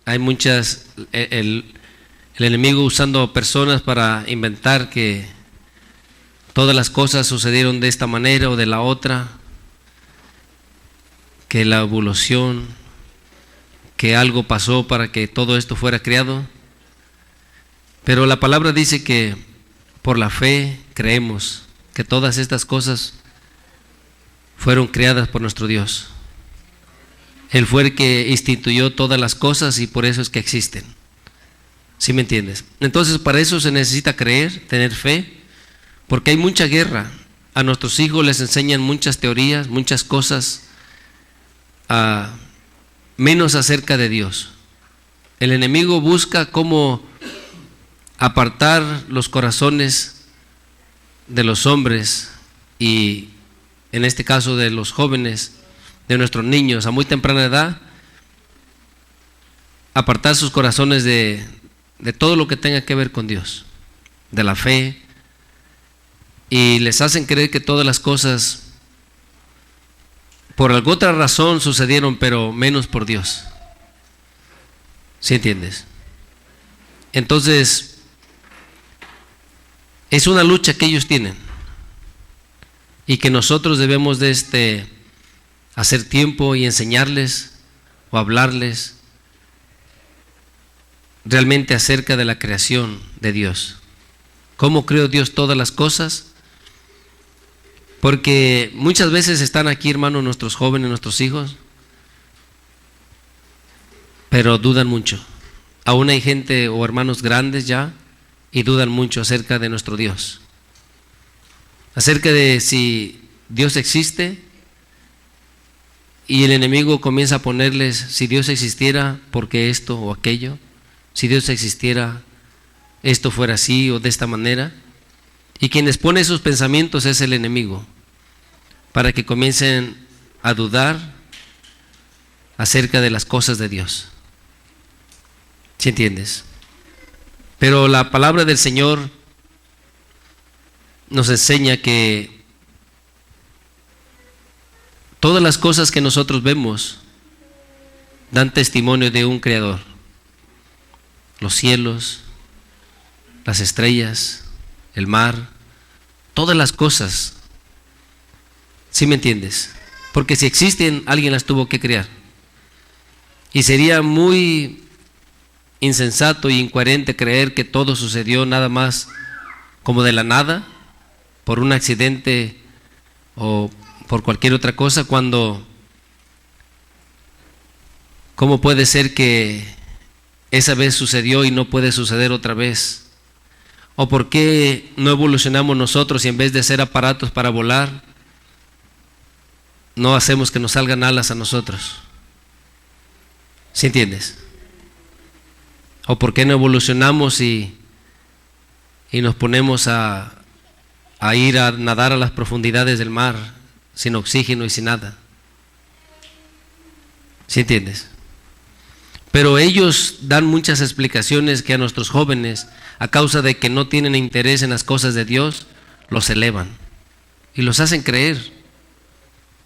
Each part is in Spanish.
hay muchas, el enemigo usando personas para inventar que todas las cosas sucedieron de esta manera o de la otra, que la evolución, que algo pasó para que todo esto fuera creado. Pero la palabra dice que por la fe creemos que todas estas cosas fueron creadas por nuestro Dios. Él fue el que instituyó todas las cosas y por eso es que existen. ¿Sí me entiendes? Entonces para eso se necesita creer, tener fe, porque hay mucha guerra. A nuestros hijos les enseñan muchas teorías, muchas cosas, menos acerca de Dios. El enemigo busca cómo apartar los corazones de los hombres y en este caso de los jóvenes, de nuestros niños a muy temprana edad, apartar sus corazones de todo lo que tenga que ver con Dios, de la fe, y les hacen creer que todas las cosas por alguna otra razón sucedieron, pero menos por Dios. ¿Sí entiendes? Entonces, es una lucha que ellos tienen y que nosotros debemos de hacer tiempo y enseñarles o hablarles realmente acerca de la creación de Dios. ¿Cómo creó Dios todas las cosas? Porque muchas veces están aquí, hermanos, nuestros jóvenes, nuestros hijos, pero dudan mucho. Aún hay gente o hermanos grandes ya y dudan mucho acerca de nuestro Dios, acerca de si Dios existe, y el enemigo comienza a ponerles: si Dios existiera, ¿por qué esto o aquello? Si Dios existiera, esto fuera así o de esta manera. Y quien les pone esos pensamientos es el enemigo, para que comiencen a dudar acerca de las cosas de Dios. ¿Sí entiendes? Pero la palabra del Señor nos enseña que todas las cosas que nosotros vemos dan testimonio de un creador. Los cielos, las estrellas, el mar, todas las cosas. ¿Sí me entiendes? Porque si existen, alguien las tuvo que crear. Y sería muy insensato e incoherente creer que todo sucedió nada más como de la nada, por un accidente o por cualquier otra cosa, cuando ¿cómo puede ser que esa vez sucedió y no puede suceder otra vez? ¿O por qué no evolucionamos nosotros y en vez de ser aparatos para volar, no hacemos que nos salgan alas a nosotros? ¿Sí entiendes? ¿O por qué no evolucionamos y nos ponemos a ir a nadar a las profundidades del mar sin oxígeno y sin nada? ¿Sí entiendes? Pero ellos dan muchas explicaciones que a nuestros jóvenes, a causa de que no tienen interés en las cosas de Dios, los elevan y los hacen creer.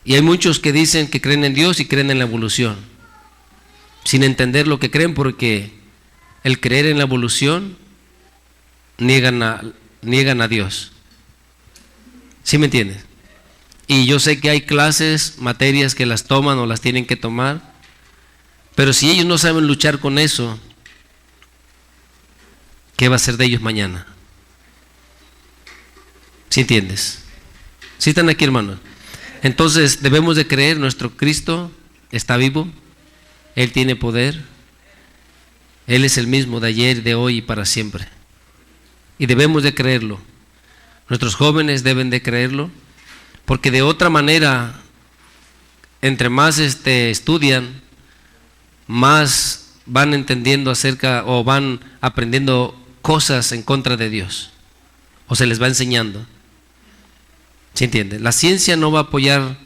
Y hay muchos que dicen que creen en Dios y creen en la evolución, sin entender lo que creen, porque el creer en la evolución niegan a Dios. ¿Sí me entiendes? Y yo sé que hay clases, materias que las toman o las tienen que tomar, pero si ellos no saben luchar con eso, ¿qué va a ser de ellos mañana? ¿Sí entiendes? ¿Sí están aquí, hermanos? Entonces debemos de creer, nuestro Cristo está vivo, Él tiene poder, Él es el mismo de ayer, de hoy y para siempre. Y debemos de creerlo. Nuestros jóvenes deben de creerlo, porque de otra manera, entre más estudian, más van entendiendo acerca o van aprendiendo cosas en contra de Dios, o se les va enseñando. ¿Sí entiende? La ciencia no va a apoyar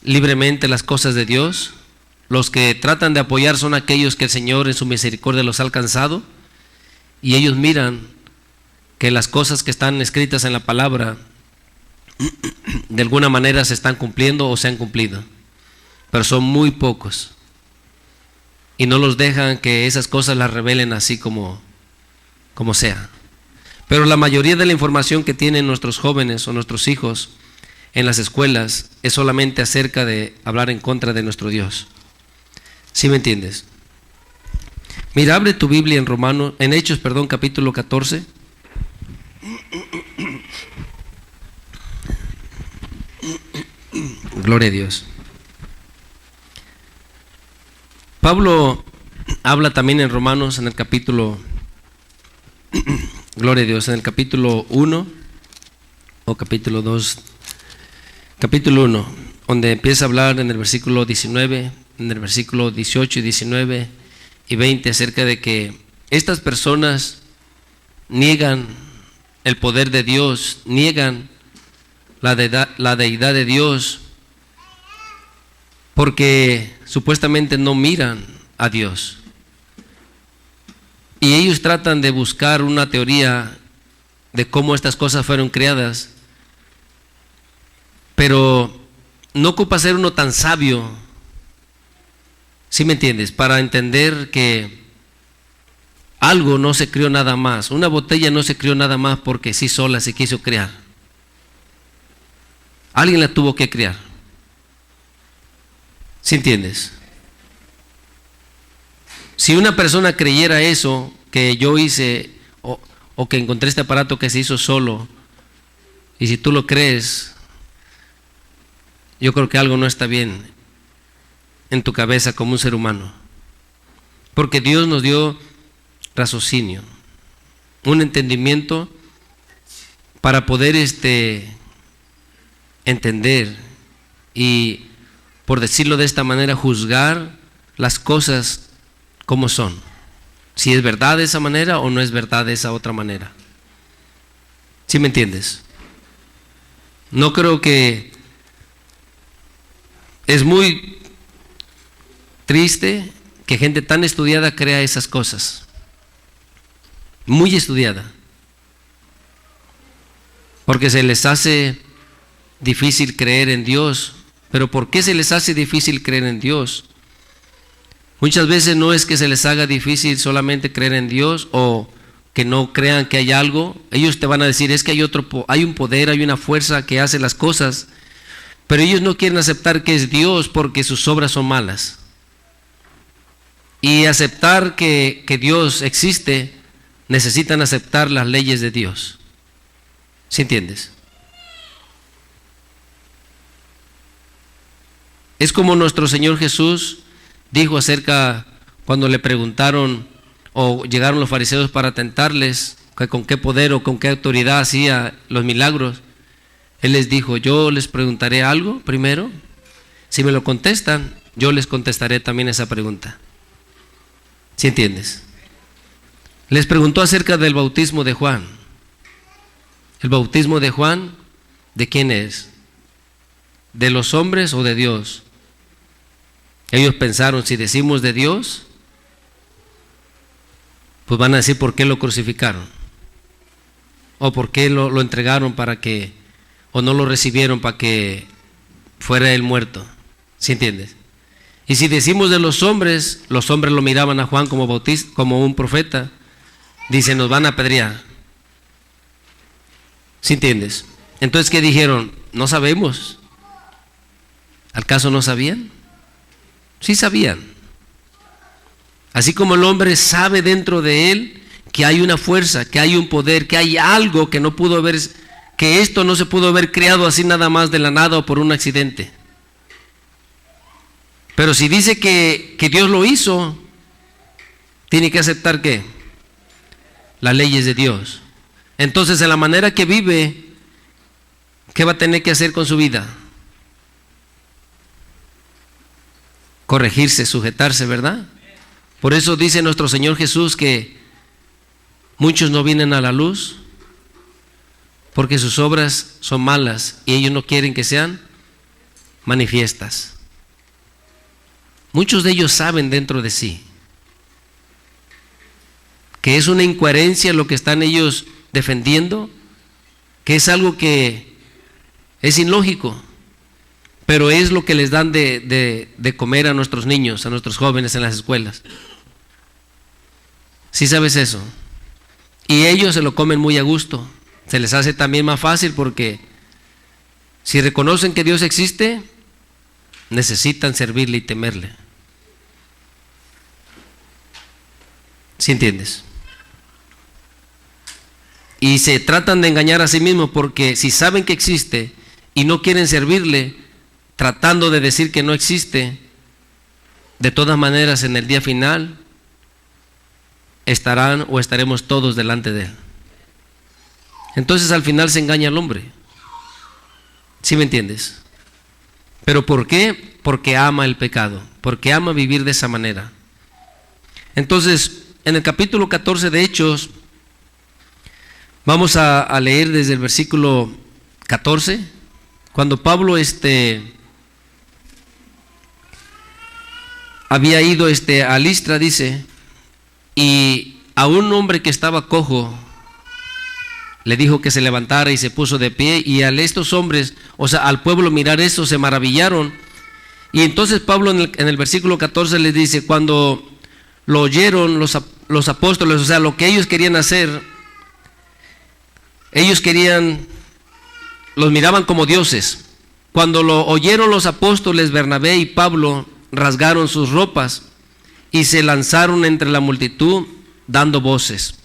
libremente las cosas de Dios. Los que tratan de apoyar son aquellos que el Señor en su misericordia los ha alcanzado, y ellos miran que las cosas que están escritas en la palabra de alguna manera se están cumpliendo o se han cumplido, pero son muy pocos. y no los dejan que esas cosas las revelen así como sea. Pero la mayoría de la información que tienen nuestros jóvenes o nuestros hijos en las escuelas es solamente acerca de hablar en contra de nuestro Dios. ¿Sí me entiendes? Mira, abre tu Biblia en Hechos, capítulo 14. Gloria a Dios. Pablo habla también en Romanos, en el capítulo, gloria a Dios, en el capítulo 1 o capítulo 2, capítulo 1, donde empieza a hablar en el versículo 19, en el versículo 18 y 19 y 20 acerca de que estas personas niegan el poder de Dios, niegan la deidad de Dios, porque supuestamente no miran a Dios. Y ellos tratan de buscar una teoría de cómo estas cosas fueron creadas, pero no ocupa ser uno tan sabio, ¿sí me entiendes?, para entender que algo no se creó nada más. Una botella no se creó nada más porque sí sola se quiso crear. Alguien la tuvo que crear. ¿Sí entiendes? Si una persona creyera eso, que yo hice o que encontré este aparato que se hizo solo, y si tú lo crees, yo creo que algo no está bien en tu cabeza como un ser humano. Porque Dios nos dio raciocinio, un entendimiento para poder entender y, por decirlo de esta manera, juzgar las cosas como son, si es verdad de esa manera o no es verdad de esa otra manera. ¿Sí me entiendes? No creo que es muy triste que gente tan estudiada crea esas cosas, muy estudiada, porque se les hace difícil creer en Dios. Pero ¿por qué se les hace difícil creer en Dios? Muchas veces no es que se les haga difícil solamente creer en Dios o que no crean que hay algo. Ellos te van a decir, es que hay un poder, hay una fuerza que hace las cosas, pero ellos no quieren aceptar que es Dios porque sus obras son malas. Y aceptar que Dios existe, necesitan aceptar las leyes de Dios. ¿Sí entiendes? Es como nuestro Señor Jesús dijo acerca, cuando le preguntaron o llegaron los fariseos para tentarles, que con qué poder o con qué autoridad hacía los milagros. Él les dijo, yo les preguntaré algo primero, si me lo contestan, yo les contestaré también esa pregunta. ¿Sí entiendes? Les preguntó acerca del bautismo de Juan. ¿El bautismo de Juan de quién es? ¿De los hombres o de Dios? Ellos pensaron, si decimos de Dios, pues van a decir por qué lo crucificaron, o por qué lo entregaron o no lo recibieron para que fuera el muerto. ¿Sí entiendes? Y si decimos de los hombres lo miraban a Juan como bautista, como un profeta, dicen, nos van a apedrear. ¿Sí entiendes? Entonces, ¿qué dijeron? No sabemos. ¿Acaso no sabían? Sí sabían. Así como el hombre sabe dentro de él que hay una fuerza, que hay un poder, que hay algo que no pudo haber, que esto no se pudo haber creado así nada más de la nada o por un accidente. Pero si dice que Dios lo hizo, tiene que aceptar ¿qué? Las leyes de Dios. Entonces, en la manera que vive, ¿qué va a tener que hacer con su vida? Corregirse, sujetarse, ¿verdad? Por eso dice nuestro Señor Jesús que muchos no vienen a la luz porque sus obras son malas y ellos no quieren que sean manifiestas. Muchos de ellos saben dentro de sí que es una incoherencia lo que están ellos defendiendo, que es algo que es ilógico. pero es lo que les dan de comer a nuestros niños, a nuestros jóvenes en las escuelas. ¿Sí sabes eso? Y ellos se lo comen muy a gusto. Se les hace también más fácil porque si reconocen que Dios existe, necesitan servirle y temerle. ¿Sí entiendes? Y se tratan de engañar a sí mismos porque si saben que existe y no quieren servirle, tratando de decir que no existe, de todas maneras en el día final estarán o estaremos todos delante de Él. Entonces al final se engaña al hombre. ¿Sí me entiendes? ¿Pero por qué? Porque ama el pecado, porque ama vivir de esa manera. Entonces, en el capítulo 14 de Hechos, vamos a leer desde el versículo 14, cuando Pablo había ido a Listra, dice, y a un hombre que estaba cojo le dijo que se levantara y se puso de pie, y estos hombres, o sea, al pueblo mirar eso se maravillaron. Y entonces Pablo en el versículo 14 les dice, cuando lo oyeron los apóstoles, o sea, lo que ellos querían hacer, los miraban como dioses. Cuando lo oyeron los apóstoles, Bernabé y Pablo rasgaron sus ropas y se lanzaron entre la multitud dando voces.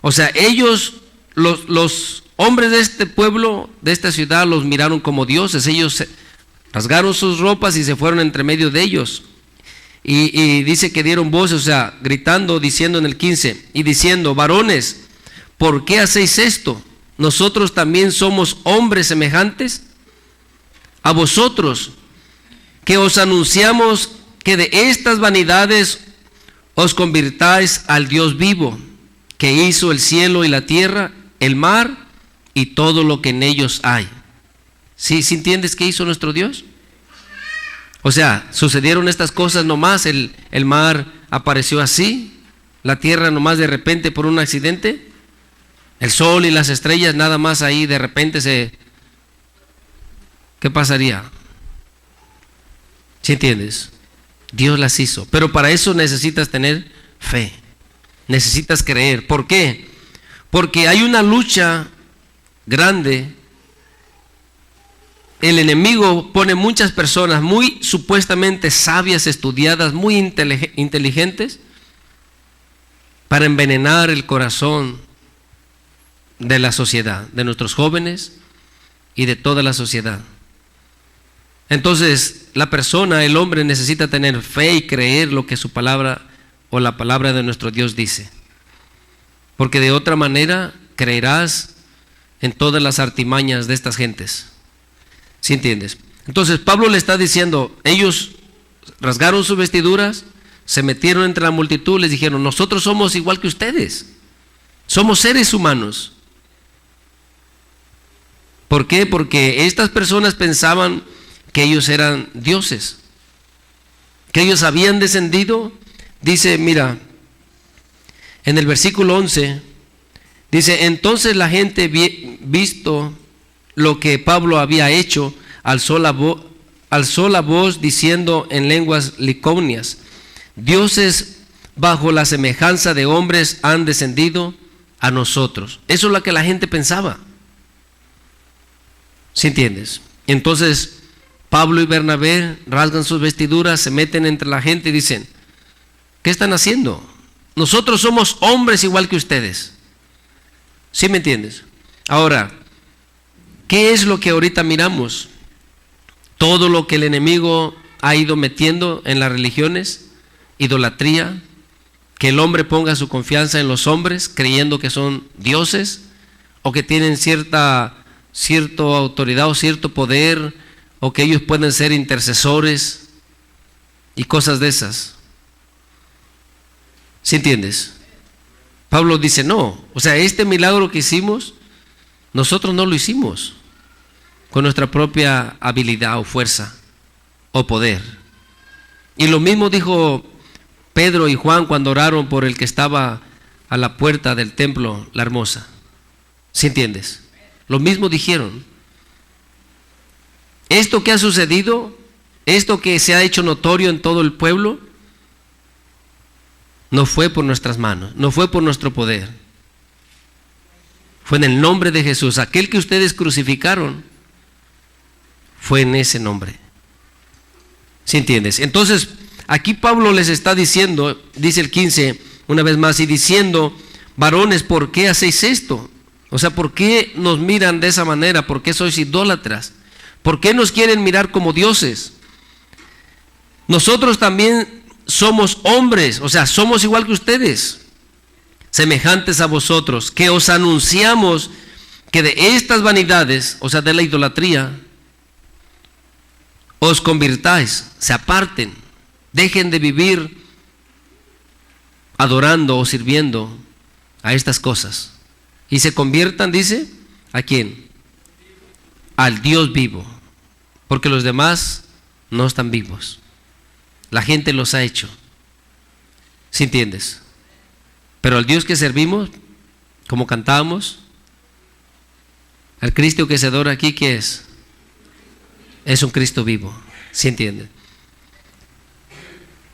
O sea, ellos, los hombres de este pueblo, de esta ciudad, los miraron como dioses. Ellos rasgaron sus ropas y se fueron entre medio de ellos. Y dice que dieron voces, o sea, gritando, diciendo en el 15, y diciendo, varones, ¿por qué hacéis esto? ¿Nosotros también somos hombres semejantes a vosotros, que os anunciamos que de estas vanidades os convirtáis al Dios vivo, que hizo el cielo y la tierra, el mar y todo lo que en ellos hay? ¿Sí entiendes qué hizo nuestro Dios? O sea, sucedieron estas cosas nomás, el mar apareció así, la tierra nomás de repente por un accidente, el sol y las estrellas nada más ahí de repente ¿qué pasaría? ¿Sí entiendes? Dios las hizo, pero para eso necesitas tener fe, necesitas creer. ¿Por qué? Porque hay una lucha grande. El enemigo pone muchas personas muy supuestamente sabias, estudiadas, muy inteligentes, para envenenar el corazón de la sociedad, de nuestros jóvenes y de toda la sociedad. Entonces, la persona, el hombre, necesita tener fe y creer lo que su palabra o la palabra de nuestro Dios dice. Porque de otra manera creerás en todas las artimañas de estas gentes. ¿Sí entiendes? Entonces Pablo le está diciendo, ellos rasgaron sus vestiduras, se metieron entre la multitud, les dijeron, nosotros somos igual que ustedes, somos seres humanos. ¿Por qué? Porque estas personas pensaban que ellos eran dioses, que ellos habían descendido. Dice, mira, en el versículo 11, dice, entonces la gente visto lo que Pablo había hecho, alzó la voz diciendo en lenguas liconias, dioses bajo la semejanza de hombres han descendido a nosotros. Eso es lo que la gente pensaba. ¿Sí entiendes? Entonces Pablo y Bernabé rasgan sus vestiduras, se meten entre la gente y dicen, ¿qué están haciendo? Nosotros somos hombres igual que ustedes. ¿Sí me entiendes? Ahora, ¿qué es lo que ahorita miramos? Todo lo que el enemigo ha ido metiendo en las religiones, idolatría, que el hombre ponga su confianza en los hombres creyendo que son dioses o que tienen cierta autoridad o cierto poder, o que ellos pueden ser intercesores y cosas de esas. ¿Sí entiendes? Pablo dice, no, o sea, este milagro que hicimos, nosotros no lo hicimos con nuestra propia habilidad o fuerza o poder. Y lo mismo dijo Pedro y Juan cuando oraron por el que estaba a la puerta del templo, la hermosa. ¿Sí entiendes? Lo mismo dijeron. Esto que ha sucedido, esto que se ha hecho notorio en todo el pueblo, no fue por nuestras manos, no fue por nuestro poder. Fue en el nombre de Jesús. Aquel que ustedes crucificaron fue en ese nombre. ¿Sí entiendes? Entonces, aquí Pablo les está diciendo, dice el 15, una vez más, y diciendo: varones, ¿por qué hacéis esto? O sea, ¿por qué nos miran de esa manera? ¿Por qué sois idólatras? ¿Por qué nos quieren mirar como dioses? Nosotros también somos hombres, o sea, somos igual que ustedes, semejantes a vosotros, que os anunciamos que de estas vanidades, o sea, de la idolatría, os convirtáis, se aparten, dejen de vivir adorando o sirviendo a estas cosas y se conviertan, dice, ¿a quién? Al Dios vivo, porque los demás no están vivos. La gente los ha hecho, ¿sí entiendes? Pero al Dios que servimos, como cantábamos, al Cristo que se adora aquí, ¿qué es? Es un Cristo vivo, ¿sí entiendes?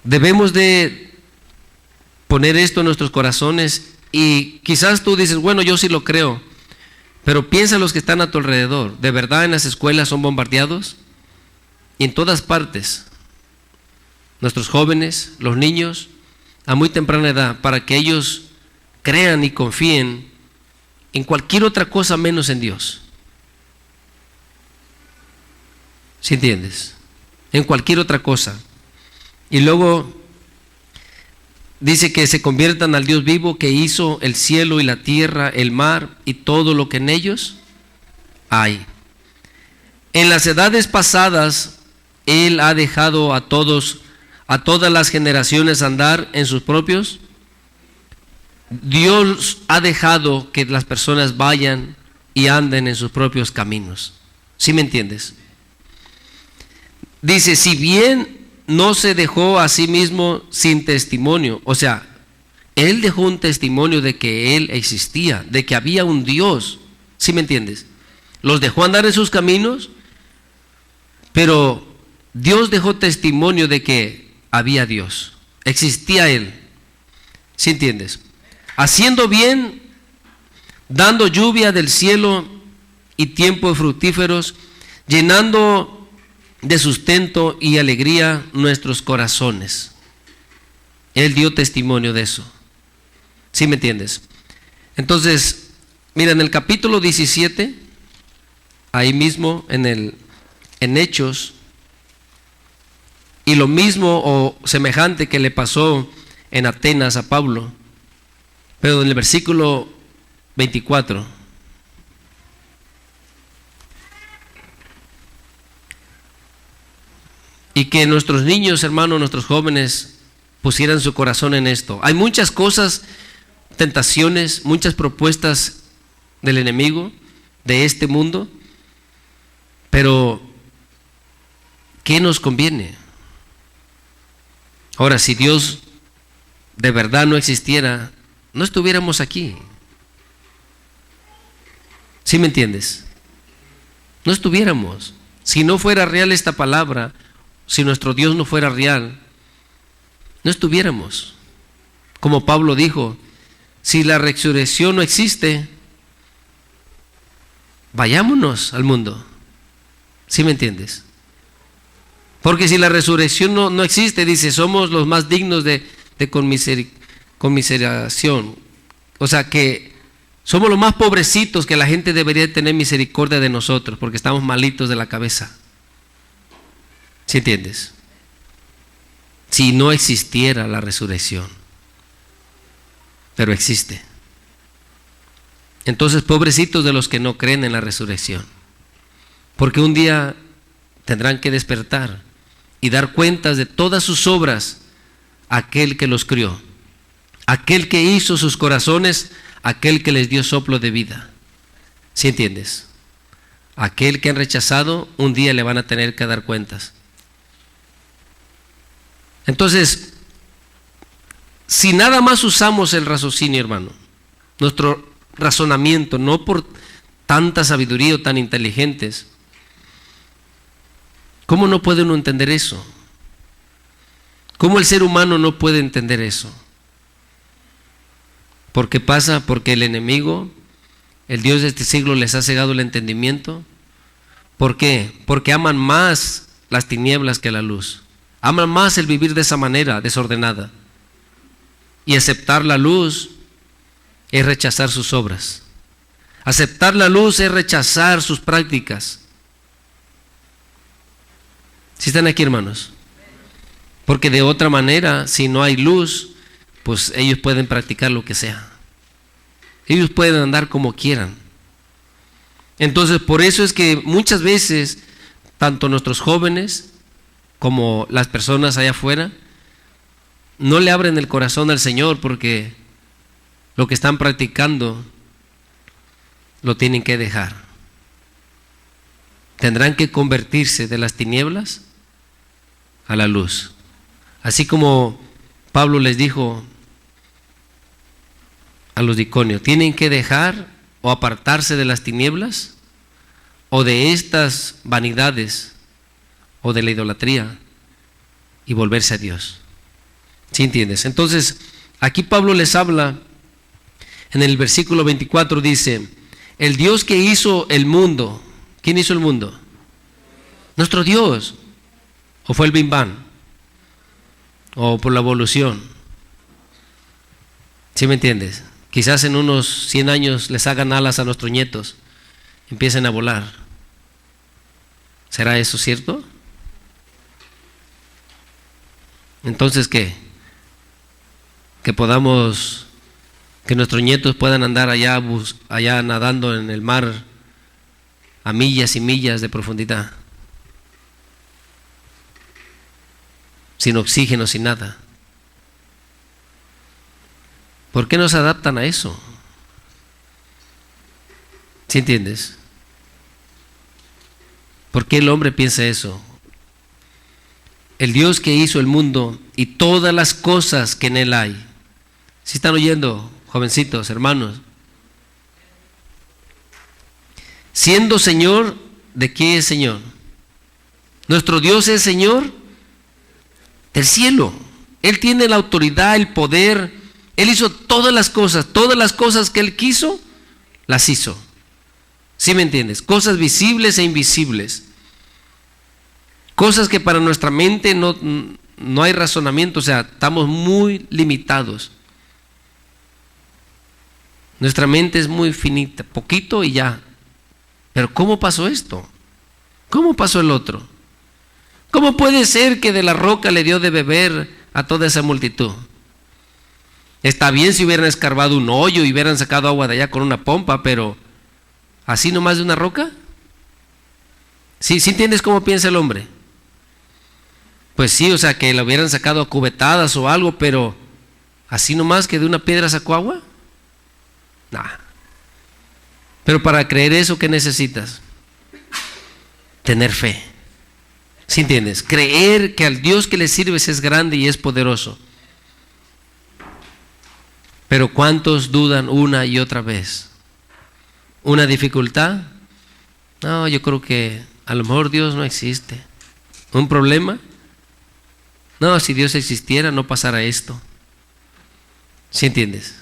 Debemos de poner esto en nuestros corazones. Y quizás tú dices, bueno, yo sí lo creo, pero piensa los que están a tu alrededor. ¿De verdad en las escuelas son bombardeados? Y en todas partes, nuestros jóvenes, los niños, a muy temprana edad, para que ellos crean y confíen en cualquier otra cosa menos en Dios. ¿Sí entiendes? En cualquier otra cosa. Y luego dice que se conviertan al Dios vivo que hizo el cielo y la tierra, el mar y todo lo que en ellos hay. En las edades pasadas, Él ha dejado a todas las generaciones andar en sus propios. Dios ha dejado que las personas vayan y anden en sus propios caminos. ¿Sí me entiendes? Dice, si bien no se dejó a sí mismo sin testimonio, o sea, Él dejó un testimonio de que Él existía, de que había un Dios. ¿Sí me entiendes? Los dejó andar en sus caminos, pero Dios dejó testimonio de que había Dios, existía Él. ¿Sí entiendes? Haciendo bien, dando lluvia del cielo y tiempos fructíferos, llenando de sustento y alegría nuestros corazones. Él dio testimonio de eso. ¿Sí me entiendes? Entonces, mira, en el capítulo 17, ahí mismo en Hechos, y lo mismo o semejante que le pasó en Atenas a Pablo, pero en el versículo 24. Y que nuestros niños, hermanos, nuestros jóvenes pusieran su corazón en esto. Hay muchas cosas, tentaciones, muchas propuestas del enemigo, de este mundo, pero ¿qué nos conviene? Ahora, si Dios de verdad no existiera, no estuviéramos aquí. ¿Sí me entiendes? No estuviéramos. Si no fuera real esta palabra, si nuestro Dios no fuera real, no estuviéramos. Como Pablo dijo, si la resurrección no existe, vayámonos al mundo. ¿Sí me entiendes? Porque si la resurrección no existe, dice, somos los más dignos de conmiseración. O sea que somos los más pobrecitos, que la gente debería tener misericordia de nosotros, porque estamos malitos de la cabeza. ¿Sí entiendes? Si no existiera la resurrección, pero existe. Entonces, pobrecitos de los que no creen en la resurrección, porque un día tendrán que despertar y dar cuentas de todas sus obras a aquel que los crió, aquel que hizo sus corazones, aquel que les dio soplo de vida. ¿Sí entiendes? Aquel que han rechazado, un día le van a tener que dar cuentas. Entonces, si nada más usamos el raciocinio, hermano, nuestro razonamiento, no por tanta sabiduría o tan inteligentes, ¿Cómo no puede uno entender eso? ¿Cómo el ser humano no puede entender eso? ¿Por qué pasa? Porque el enemigo, el Dios de este siglo, les ha cegado el entendimiento. ¿Por qué? Porque aman más las tinieblas que la luz. Aman más el vivir de esa manera desordenada. Y aceptar la luz es rechazar sus obras. Aceptar la luz es rechazar sus prácticas. ¿Sí están aquí, hermanos? Porque de otra manera, si no hay luz, pues ellos pueden practicar lo que sea. Ellos pueden andar como quieran. Entonces, por eso es que muchas veces, tanto nuestros jóvenes como las personas allá afuera, no le abren el corazón al Señor, porque lo que están practicando lo tienen que dejar. Tendrán que convertirse de las tinieblas a la luz. Así como Pablo les dijo a los de Iconio, tienen que dejar o apartarse de las tinieblas o de estas vanidades o de la idolatría y volverse a Dios. ¿Sí entiendes? Entonces, aquí Pablo les habla, en el versículo 24 dice, el Dios que hizo el mundo. ¿Quién hizo el mundo? Nuestro Dios. ¿O fue el Big Bang? ¿O por la evolución? ¿Sí me entiendes? Quizás en unos 100 años les hagan alas a nuestros nietos, empiecen a volar. ¿Será eso cierto? Entonces, ¿qué? Que podamos, que nuestros nietos puedan andar allá nadando en el mar a millas y millas de profundidad, sin oxígeno, sin nada. ¿Por qué no se adaptan a eso? ¿Sí entiendes? ¿Por qué el hombre piensa eso? El Dios que hizo el mundo y todas las cosas que en él hay. ¿Sí están oyendo, jovencitos, hermanos? Siendo Señor, ¿de qué es Señor? Nuestro Dios es Señor del cielo. Él tiene la autoridad, el poder. Él hizo todas las cosas que Él quiso, las hizo. ¿Sí me entiendes? Cosas visibles e invisibles. Cosas que para nuestra mente no hay razonamiento, o sea, estamos muy limitados. Nuestra mente es muy finita, poquito y ya. Pero ¿cómo pasó esto? ¿Cómo pasó el otro? ¿Cómo puede ser que de la roca le dio de beber a toda esa multitud? Está bien si hubieran escarbado un hoyo y hubieran sacado agua de allá con una pompa, pero ¿así nomás de una roca? ¿Sí entiendes cómo piensa el hombre? Pues sí, o sea, que la hubieran sacado a cubetadas o algo, pero ¿así nomás que de una piedra sacó agua? Nah. Pero para creer eso, ¿qué necesitas? Tener fe. ¿Sí entiendes? Creer que al Dios que le sirves es grande y es poderoso. Pero ¿cuántos dudan una y otra vez? ¿Una dificultad? No, yo creo que a lo mejor Dios no existe. ¿Un problema? No, si Dios existiera no pasara esto. ¿Sí entiendes?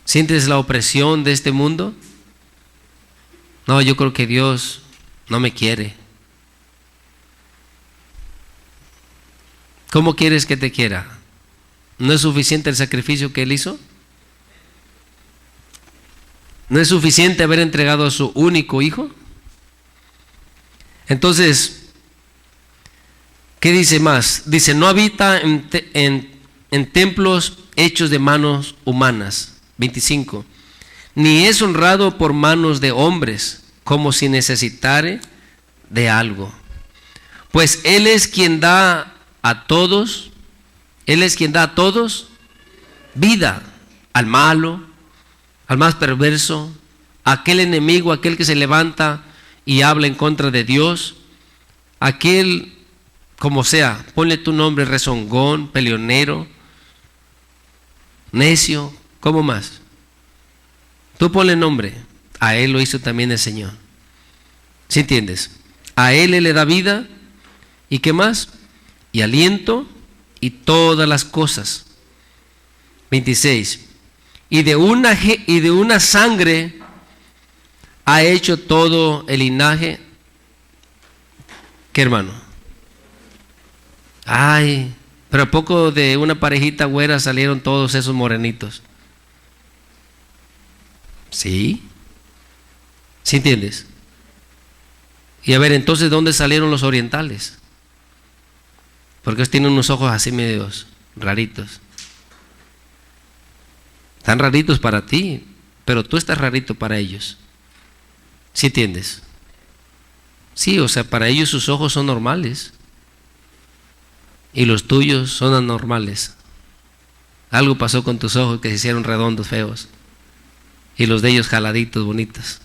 ¿Sientes la opresión de este mundo? No, yo creo que Dios no me quiere. ¿Cómo quieres que te quiera? ¿No es suficiente el sacrificio que Él hizo? ¿No es suficiente haber entregado a su único hijo? Entonces, ¿qué dice más? Dice, no habita en templos hechos de manos humanas. 25. Ni es honrado por manos de hombres, como si necesitare de algo. Pues Él es quien da a todos, vida, al malo, al más perverso, a aquel enemigo, aquel que se levanta y habla en contra de Dios, aquel, como sea, ponle tu nombre, rezongón, peleonero, necio, ¿cómo más? Tú ponle nombre, a Él lo hizo también el Señor. ¿Sí entiendes? A Él le da vida ¿Y qué más? Y aliento y todas las cosas. 26. Y de una sangre ha hecho todo el linaje. ¿Qué, hermano? Ay, pero ¿a poco de una parejita güera salieron todos esos morenitos? ¿Sí? ¿Sí entiendes? Y a ver, entonces, ¿dónde salieron los orientales? Porque ellos tienen unos ojos así medios raritos. Están raritos para ti, pero tú estás rarito para ellos. ¿Sí entiendes? Sí, o sea, para ellos sus ojos son normales y los tuyos son anormales. Algo pasó con tus ojos que se hicieron redondos, feos, y los de ellos jaladitos, bonitos.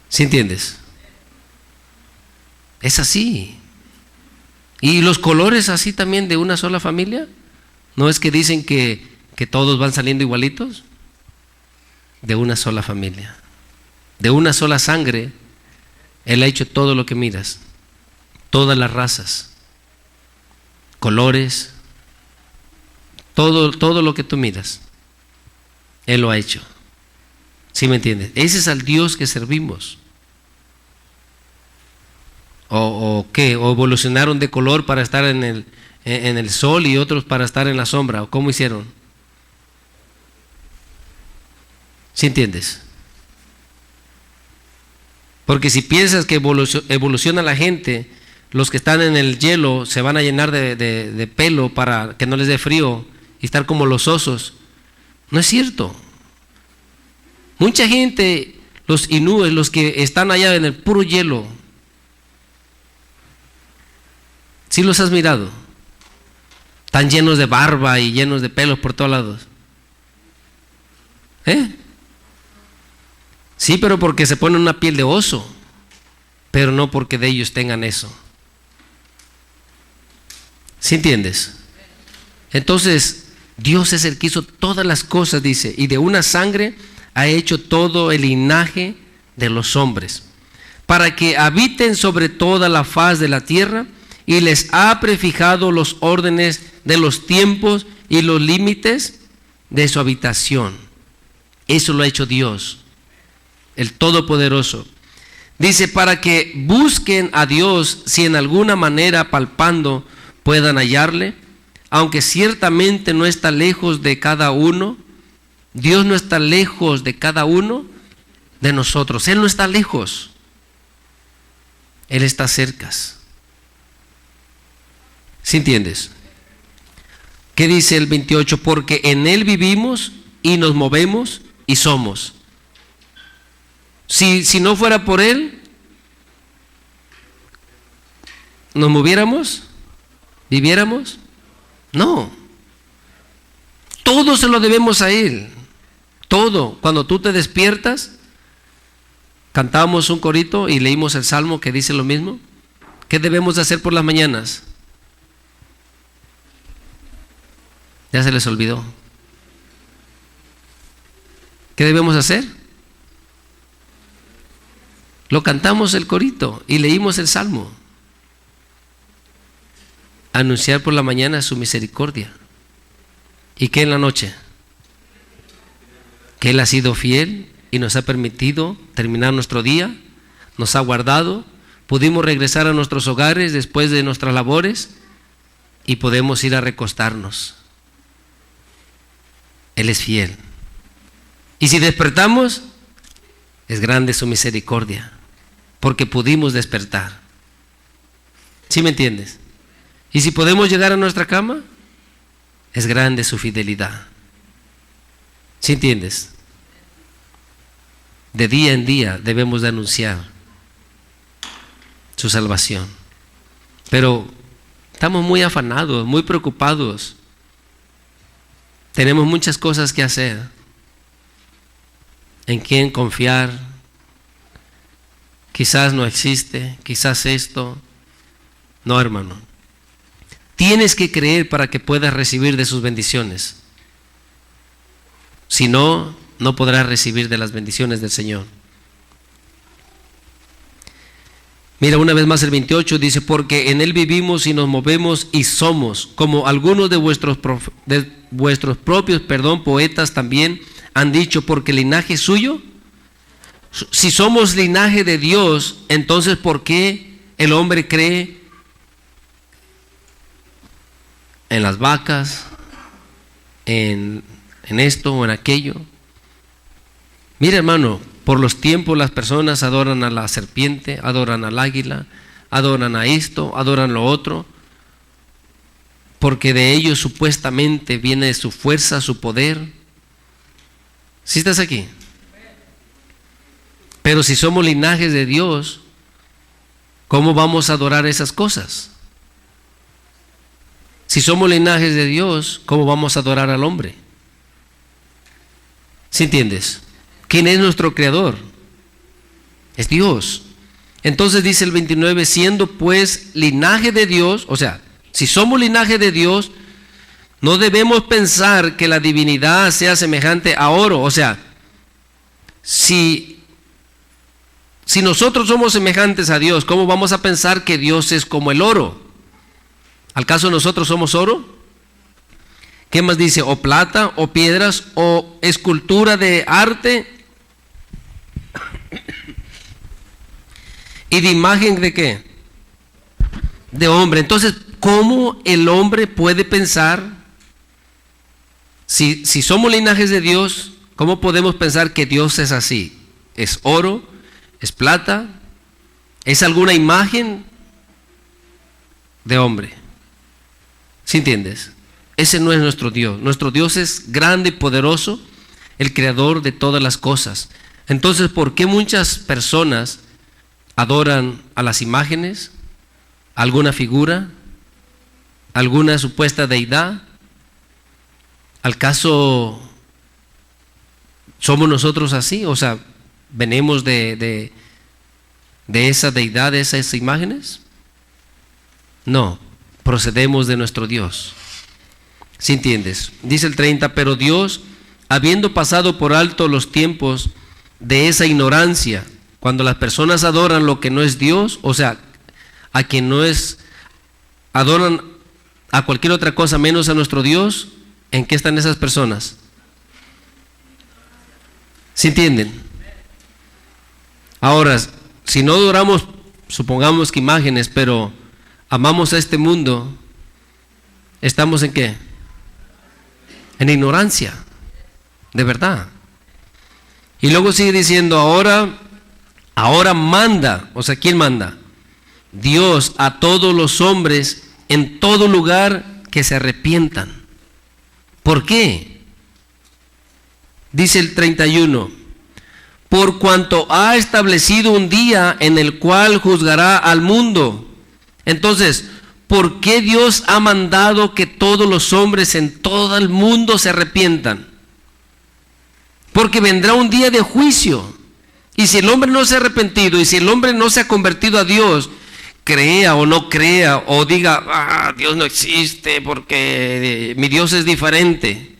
¿Sí entiendes? Es así. ¿Y los colores así también de una sola familia? ¿No es que dicen que todos van saliendo igualitos? De una sola familia, de una sola sangre, Él ha hecho todo lo que miras, todas las razas, colores, todo lo que tú miras, Él lo ha hecho. ¿Sí me entiendes? Ese es al Dios que servimos. ¿O qué? ¿O evolucionaron de color para estar en el sol y otros para estar en la sombra? ¿O cómo hicieron? ¿Sí entiendes? Porque si piensas que evoluciona la gente, los que están en el hielo se van a llenar de pelo para que no les dé frío y estar como los osos. No es cierto. Mucha gente, los inúes, los que están allá en el puro hielo, ¿sí los has mirado? Están llenos de barba y llenos de pelos por todos lados. Sí, pero porque se ponen una piel de oso, pero no porque de ellos tengan eso. ¿Sí entiendes? Entonces, Dios es el que hizo todas las cosas, dice, y de una sangre ha hecho todo el linaje de los hombres, para que habiten sobre toda la faz de la tierra, y les ha prefijado los órdenes de los tiempos y los límites de su habitación. Eso lo ha hecho Dios, el Todopoderoso. Dice, para que busquen a Dios, si en alguna manera palpando puedan hallarle, aunque ciertamente no está lejos de cada uno. Dios no está lejos de cada uno de nosotros. Él no está lejos, Él está cerca. ¿Sí entiendes? ¿Qué dice el 28? Porque en Él vivimos y nos movemos y somos. Si no fuera por Él, ¿nos moviéramos? ¿Viviéramos? No. Todo se lo debemos a Él. Todo. Cuando tú te despiertas, cantábamos un corito y leímos el Salmo que dice lo mismo. ¿Qué debemos de hacer por las mañanas? Ya se les olvidó. ¿Qué debemos hacer? Lo cantamos el corito y leímos el Salmo. Anunciar por la mañana su misericordia. ¿Y qué en la noche? Que Él ha sido fiel y nos ha permitido terminar nuestro día, nos ha guardado, pudimos regresar a nuestros hogares después de nuestras labores y podemos ir a recostarnos. Él es fiel. Y si despertamos, es grande su misericordia, porque pudimos despertar. ¿Sí me entiendes? Y si podemos llegar a nuestra cama, es grande su fidelidad. ¿Sí entiendes? De día en día debemos de anunciar su salvación. Pero estamos muy afanados, muy preocupados. Tenemos muchas cosas que hacer. ¿En quién confiar? Quizás no existe, quizás esto. No, hermano. Tienes que creer para que puedas recibir de sus bendiciones. Si no, no podrás recibir de las bendiciones del Señor. Mira una vez más el 28, dice, porque en Él vivimos y nos movemos y somos, como algunos de vuestros propios, poetas también han dicho, porque linaje suyo. Si somos linaje de Dios, entonces ¿por qué el hombre cree en las vacas, en esto o en aquello? Mira, hermano, por los tiempos las personas adoran a la serpiente, adoran al águila, adoran a esto, adoran lo otro, porque de ellos supuestamente viene su fuerza, su poder. ¿Sí estás aquí? Pero si somos linajes de Dios, ¿cómo vamos a adorar esas cosas? Si somos linajes de Dios, ¿cómo vamos a adorar al hombre? ¿Sí entiendes? ¿Quién es nuestro creador? Es Dios. Entonces dice el 29, siendo pues linaje de Dios, o sea, si somos linaje de Dios, no debemos pensar que la divinidad sea semejante a oro. O sea, si nosotros somos semejantes a Dios, ¿cómo vamos a pensar que Dios es como el oro? ¿Al caso nosotros somos oro? ¿Qué más dice? O plata, o piedras, o escultura de arte. ¿Y de imagen de qué? De hombre. Entonces, ¿cómo el hombre puede pensar? Si somos linajes de Dios, ¿cómo podemos pensar que Dios es así? ¿Es oro? ¿Es plata? ¿Es alguna imagen de hombre? ¿Sí entiendes? Ese no es nuestro Dios. Nuestro Dios es grande y poderoso, el creador de todas las cosas. Entonces, ¿por qué muchas personas adoran a las imágenes, a alguna figura, alguna supuesta deidad? ¿Al caso somos nosotros así? O sea, ¿venimos de esa deidad, de esas imágenes? No, procedemos de nuestro Dios. ¿Sí entiendes? Dice el 30, pero Dios, habiendo pasado por alto los tiempos de esa ignorancia, cuando las personas adoran lo que no es Dios, o sea, a quien no es, adoran a cualquier otra cosa menos a nuestro Dios, ¿en qué están esas personas? ¿Sí entienden? Ahora, si no adoramos, supongamos que imágenes, pero amamos a este mundo, ¿estamos en qué? En ignorancia, de verdad. Y luego sigue diciendo, ahora manda, o sea, ¿quién manda? Dios a todos los hombres en todo lugar que se arrepientan. ¿Por qué? Dice el 31, por cuanto ha establecido un día en el cual juzgará al mundo. Entonces, ¿por qué Dios ha mandado que todos los hombres en todo el mundo se arrepientan? Porque vendrá un día de juicio. Y si el hombre no se ha arrepentido, y si el hombre no se ha convertido a Dios, crea o no crea, o diga, Dios no existe porque mi Dios es diferente.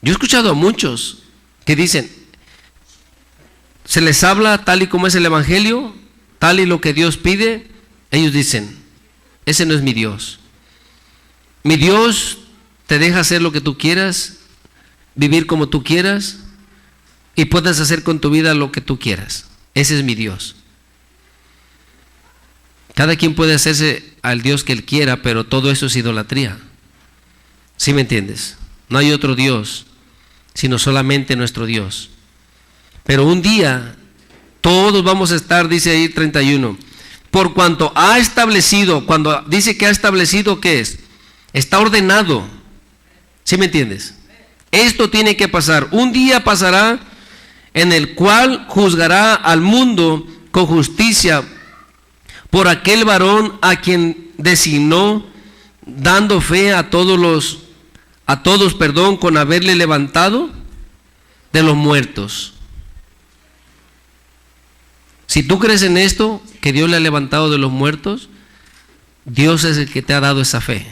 Yo he escuchado a muchos que dicen, se les habla tal y como es el Evangelio, tal y lo que Dios pide, ellos dicen, ese no es mi Dios. Mi Dios te deja hacer lo que tú quieras, vivir como tú quieras, y puedes hacer con tu vida lo que tú quieras. Ese es mi Dios. Cada quien puede hacerse al Dios que él quiera, pero todo eso es idolatría. ¿Sí me entiendes? No hay otro Dios, sino solamente nuestro Dios. Pero un día, todos vamos a estar, dice ahí 31, por cuanto ha establecido, cuando dice que ha establecido, ¿qué es? Está ordenado. ¿Sí me entiendes? Esto tiene que pasar. Un día pasará en el cual juzgará al mundo con justicia por aquel varón a quien designó, dando fe a todos con haberle levantado de los muertos. Si tú crees en esto, que Dios le ha levantado de los muertos, Dios es el que te ha dado esa fe.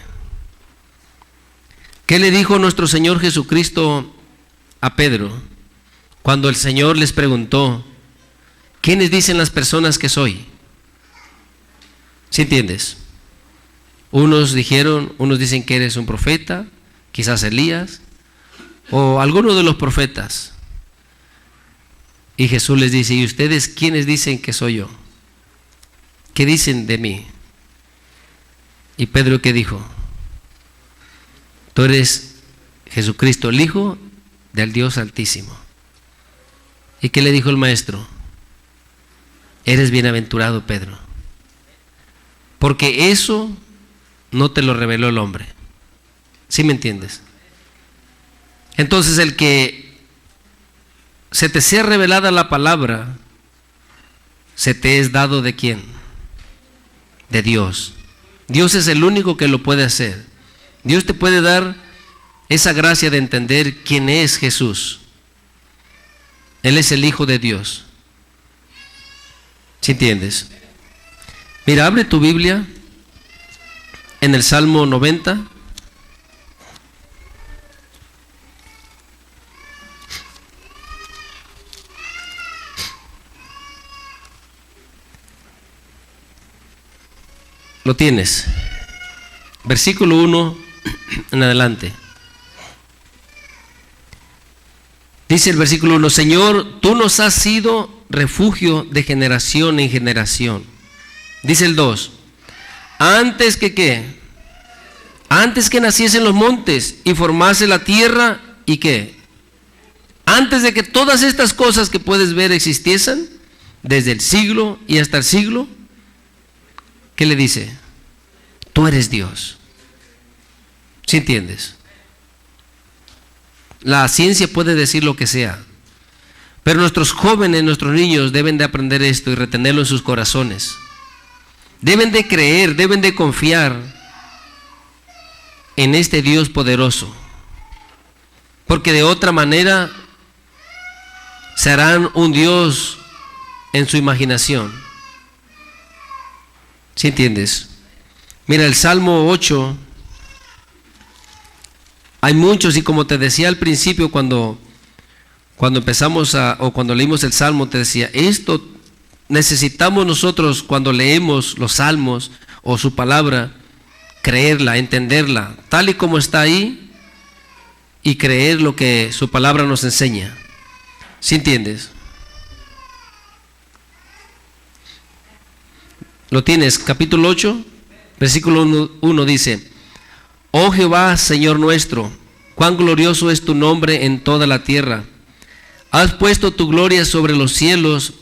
¿Qué le dijo nuestro Señor Jesucristo a Pedro cuando el Señor les preguntó, ¿quiénes dicen las personas que soy? ¿Sí entiendes? Unos dicen que eres un profeta, quizás Elías, o alguno de los profetas. Y Jesús les dice: ¿y ustedes quiénes dicen que soy yo? ¿Qué dicen de mí? Y Pedro, ¿qué dijo? Tú eres Jesucristo, el Hijo del Dios Altísimo. ¿Y qué le dijo el maestro? Eres bienaventurado, Pedro, porque eso no te lo reveló el hombre. ¿Sí me entiendes? Entonces, el que se te sea revelada la palabra, se te es dado ¿de quién? De Dios. Dios es el único que lo puede hacer. Dios te puede dar esa gracia de entender quién es Jesús. Él es el Hijo de Dios. ¿Sí entiendes? Mira, abre tu Biblia en el Salmo 90. Lo tienes. Versículo 1 en adelante. Dice el versículo 1: Señor, tú nos has sido refugio de generación en generación. Dice el 2: antes que ¿qué? Antes que naciesen los montes y formase la tierra, ¿y qué? Antes de que todas estas cosas que puedes ver existiesen, desde el siglo y hasta el siglo, ¿qué le dice? Tú eres Dios. ¿Sí entiendes? La ciencia puede decir lo que sea, pero nuestros jóvenes, nuestros niños deben de aprender esto y retenerlo en sus corazones. Deben de creer, deben de confiar en este Dios poderoso, porque de otra manera serán un Dios en su imaginación. ¿Sí entiendes? Mira, el Salmo 8, hay muchos, y como te decía al principio cuando empezamos o cuando leímos el Salmo, te decía, esto necesitamos nosotros cuando leemos los Salmos o su palabra, creerla, entenderla, tal y como está ahí, y creer lo que su palabra nos enseña. ¿Sí entiendes? Lo tienes, capítulo 8, versículo 1 dice: Oh Jehová, Señor nuestro, cuán glorioso es tu nombre en toda la tierra. Has puesto tu gloria sobre los cielos.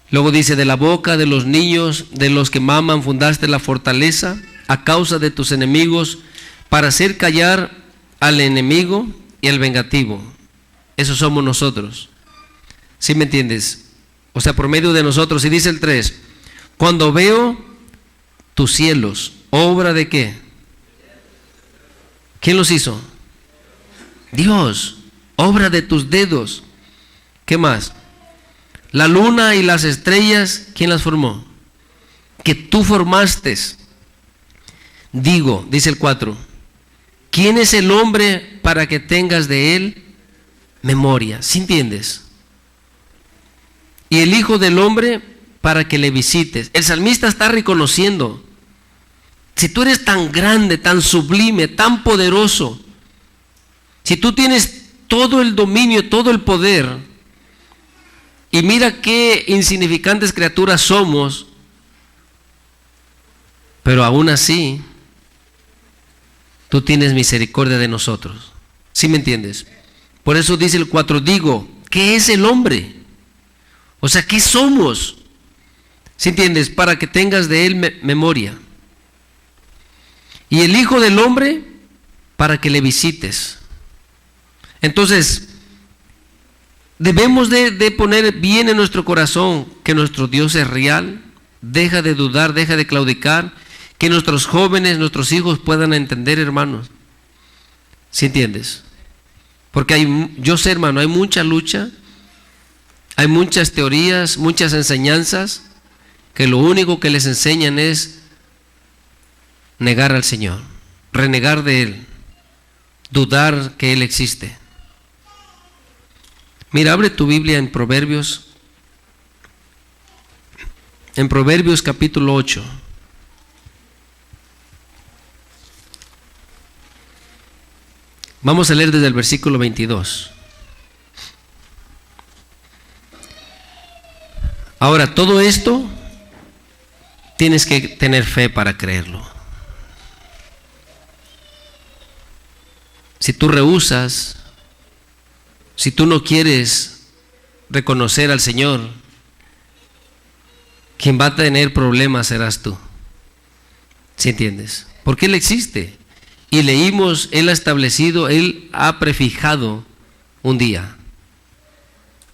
Luego dice: de la boca de los niños, de los que maman, fundaste la fortaleza a causa de tus enemigos, para hacer callar al enemigo y al vengativo. Eso somos nosotros. ¿Sí me entiendes? O sea, por medio de nosotros. Y dice el 3: cuando veo tus cielos, ¿obra de qué? ¿Quién los hizo? Dios, obra de tus dedos. ¿Qué más? La luna y las estrellas, ¿quién las formó? Que tú formaste. Digo, dice el 4, ¿quién es el hombre para que tengas de él memoria? ¿Sí entiendes? Y el Hijo del Hombre para que le visites. El salmista está reconociendo: si tú eres tan grande, tan sublime, tan poderoso, si tú tienes todo el dominio, todo el poder, y mira qué insignificantes criaturas somos, pero aún así tú tienes misericordia de nosotros. ¿Sí me entiendes? Por eso dice el 4, digo, ¿qué es el hombre? O sea, ¿qué somos? ¿Sí entiendes? Para que tengas de él memoria. Y el Hijo del Hombre para que le visites. Entonces, debemos de poner bien en nuestro corazón que nuestro Dios es real. Deja de dudar, deja de claudicar. Que nuestros jóvenes, nuestros hijos puedan entender, hermanos. ¿Sí entiendes? Porque yo sé, hermano, hay mucha lucha, hay muchas teorías, muchas enseñanzas, que lo único que les enseñan es negar al Señor, renegar de Él, dudar que Él existe. Mira, abre tu Biblia en Proverbios capítulo 8. Vamos a leer desde el versículo 22. Ahora, todo esto tienes que tener fe para creerlo. Si tú rehusas, si tú no quieres reconocer al Señor, quien va a tener problemas serás tú. ¿Sí entiendes? Porque Él existe. Y leímos, Él ha establecido, Él ha prefijado un día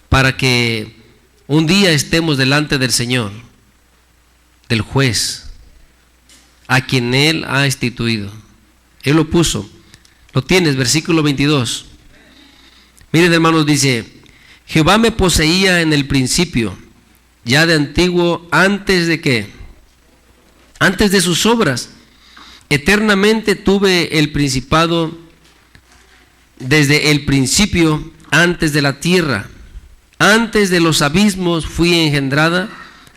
para que un día estemos delante del Señor, del juez, a quien Él ha instituido. Él lo puso. Lo tienes, versículo 22. Miren, hermanos, dice: Jehová me poseía en el principio, ya de antiguo, antes de ¿qué? Antes de sus obras. Eternamente tuve el principado desde el principio, antes de la tierra. Antes de los abismos fui engendrada,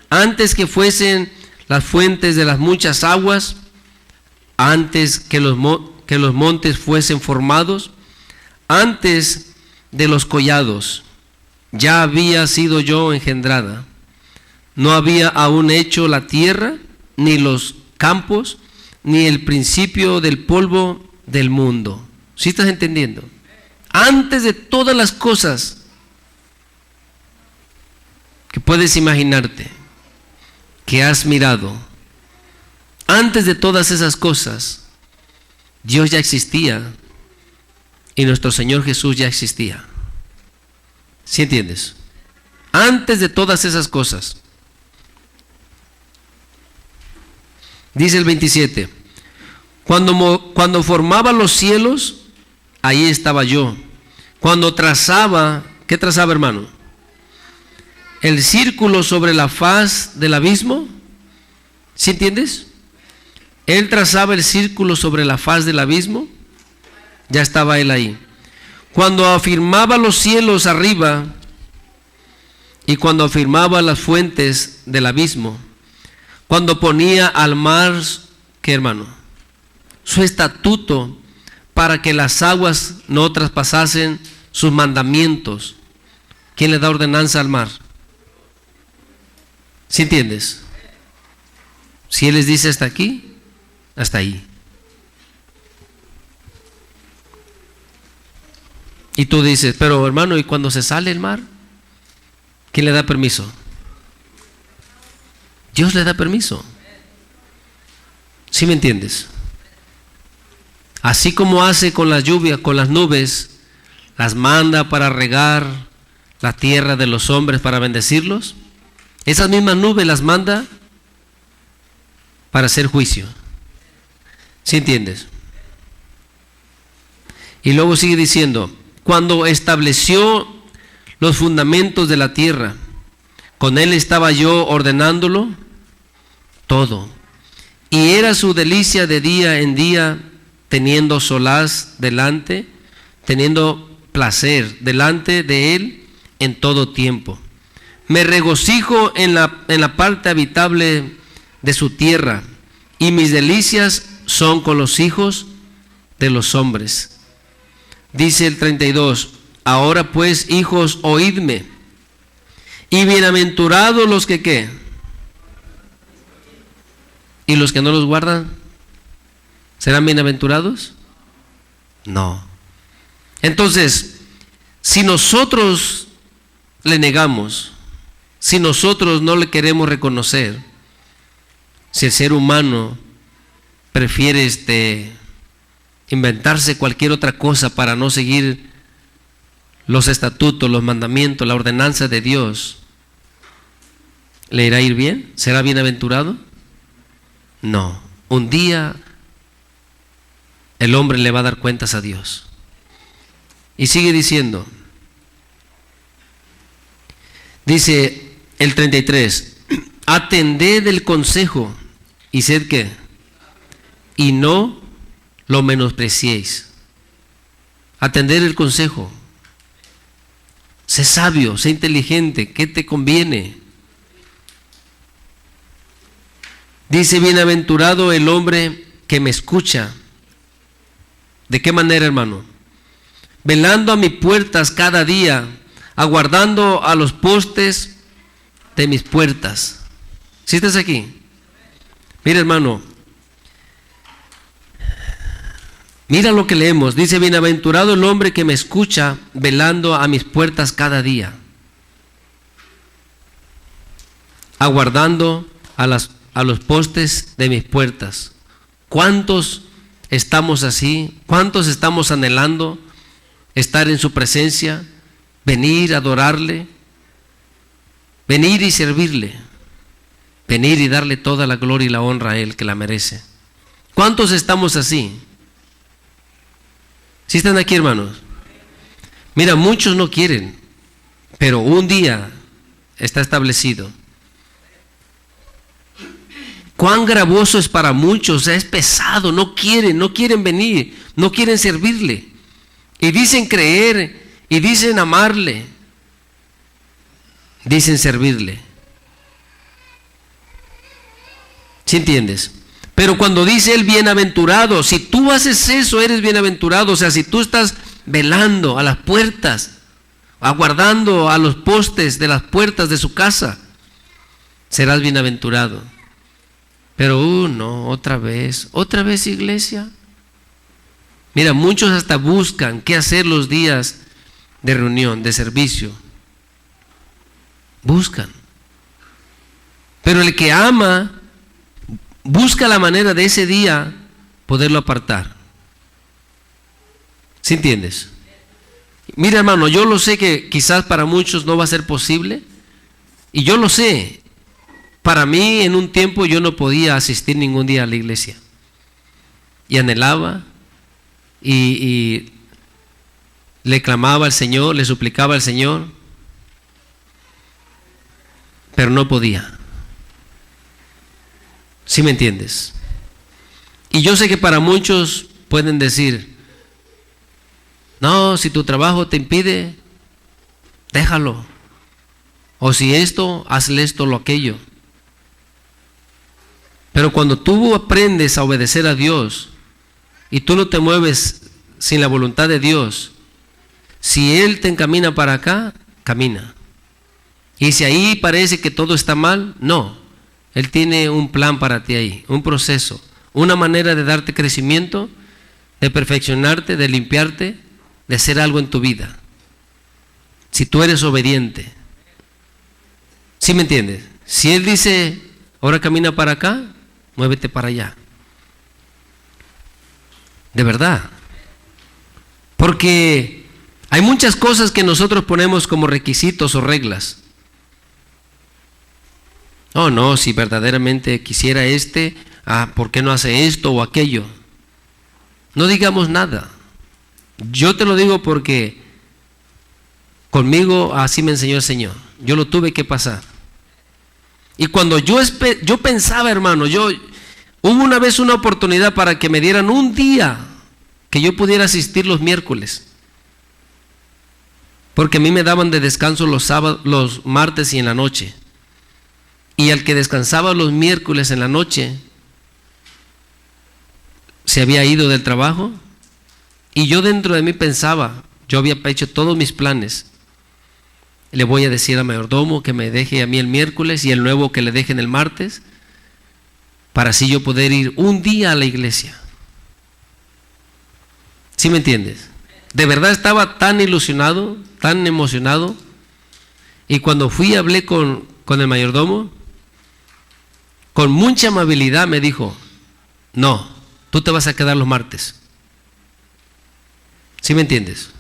antes que fuesen las fuentes de las muchas aguas, antes que los montes fuesen formados, antes de los collados, ya había sido yo engendrada. No había aún hecho la tierra, ni los campos, ni el principio del polvo del mundo. ¿Sí estás entendiendo? Antes de todas las cosas que puedes imaginarte, que has mirado, antes de todas esas cosas, Dios ya existía y nuestro Señor Jesús ya existía. ¿Sí entiendes? Antes de todas esas cosas. Dice el 27, cuando formaba los cielos, ahí estaba yo. Cuando trazaba, ¿qué trazaba, hermano? El círculo sobre la faz del abismo. ¿Sí entiendes? Él trazaba el círculo sobre la faz del abismo. Ya estaba Él ahí. Cuando afirmaba los cielos arriba y cuando afirmaba las fuentes del abismo, cuando ponía al mar, ¿qué, hermano? Su estatuto para que las aguas no traspasasen sus mandamientos. ¿Quién le da ordenanza al mar? ¿Sí entiendes? Si Él les dice hasta aquí, hasta ahí. Y tú dices, pero hermano, ¿y cuando se sale el mar? ¿Quién le da permiso? Dios le da permiso. ¿Sí me entiendes? Así como hace con la lluvia, con las nubes, las manda para regar la tierra de los hombres para bendecirlos. Esas mismas nubes las manda para hacer juicio. ¿Sí entiendes? Y luego sigue diciendo, cuando estableció los fundamentos de la tierra, con Él estaba yo ordenándolo todo. Y era su delicia de día en día, teniendo solaz delante, teniendo placer delante de Él en todo tiempo. Me regocijo en la parte habitable de su tierra, y mis delicias son con los hijos de los hombres. Dice el 32, ahora pues, hijos, oídme, y bienaventurados los que ¿qué? ¿Y los que no los guardan? ¿Serán bienaventurados? No. Entonces, si nosotros le negamos, si nosotros no le queremos reconocer, si el ser humano prefiere inventarse cualquier otra cosa para no seguir los estatutos, los mandamientos, la ordenanza de Dios, ¿le irá a ir bien? ¿Será bienaventurado? No. Un día el hombre le va a dar cuentas a Dios. Y sigue diciendo, dice el 33, atended el consejo y sed ¿qué? Y no lo menospreciéis. Atender el consejo. Sé sabio, sé inteligente, ¿qué te conviene? Dice, bienaventurado el hombre que me escucha. ¿De qué manera, hermano? velando a mis puertas cada día, aguardando a los postes de mis puertas. ¿Sí estás aquí? Mira, hermano, mira lo que leemos. Dice: bienaventurado el hombre que me escucha velando a mis puertas cada día, aguardando a los postes de mis puertas. ¿Cuántos estamos así? ¿Cuántos estamos anhelando estar en su presencia, venir a adorarle, venir y servirle, venir y darle toda la gloria y la honra a Él, que la merece? ¿Cuántos estamos así? ¿Sí están aquí, hermanos? Mira, muchos no quieren, pero un día está establecido. Cuán gravoso es para muchos, es pesado, no quieren venir, no quieren servirle. Y dicen creer, y dicen amarle, dicen servirle. ¿Sí entiendes? Pero cuando dice el bienaventurado, si tú haces eso, eres bienaventurado. O sea, si tú estás velando a las puertas, aguardando a los postes de las puertas de su casa, serás bienaventurado. Pero no, otra vez iglesia. Mira, muchos hasta buscan qué hacer los días de reunión, de servicio. Buscan. Pero el que ama busca la manera de ese día poderlo apartar. ¿Sí entiendes? Mira, hermano, yo lo sé que quizás para muchos no va a ser posible, y yo lo sé. Para mí, en un tiempo, yo no podía asistir ningún día a la iglesia, y anhelaba y le clamaba al Señor, le suplicaba al Señor, pero no podía. ¿Sí me entiendes? Y yo sé que para muchos pueden decir: no, si tu trabajo te impide, déjalo. O si esto, hazle esto o lo aquello. Pero cuando tú aprendes a obedecer a Dios y tú no te mueves sin la voluntad de Dios, si Él te encamina para acá, camina. Y si ahí parece que todo está mal, no. Él tiene un plan para ti ahí, un proceso, una manera de darte crecimiento, de perfeccionarte, de limpiarte, de hacer algo en tu vida. Si tú eres obediente. ¿Sí me entiendes? Si Él dice: ahora camina para acá, muévete para allá. De verdad. Porque hay muchas cosas que nosotros ponemos como requisitos o reglas. Oh, no, si verdaderamente quisiera ¿por qué no hace esto o aquello? No digamos nada. Yo te lo digo porque conmigo así me enseñó el Señor. Yo lo tuve que pasar. Y cuando yo pensaba, hermano, hubo una vez una oportunidad para que me dieran un día que yo pudiera asistir los miércoles, porque a mí me daban de descanso los sábados, los martes y en la noche. Y al que descansaba los miércoles en la noche se había ido del trabajo, y yo dentro de mí pensaba, yo había hecho todos mis planes. Le voy a decir al mayordomo que me deje a mí el miércoles y el nuevo que le dejen el martes, para así yo poder ir un día a la iglesia. ¿Sí me entiendes? De verdad estaba tan ilusionado, tan emocionado, y cuando fui y hablé con el mayordomo, con mucha amabilidad me dijo: no, tú te vas a quedar los martes. ¿Sí me entiendes?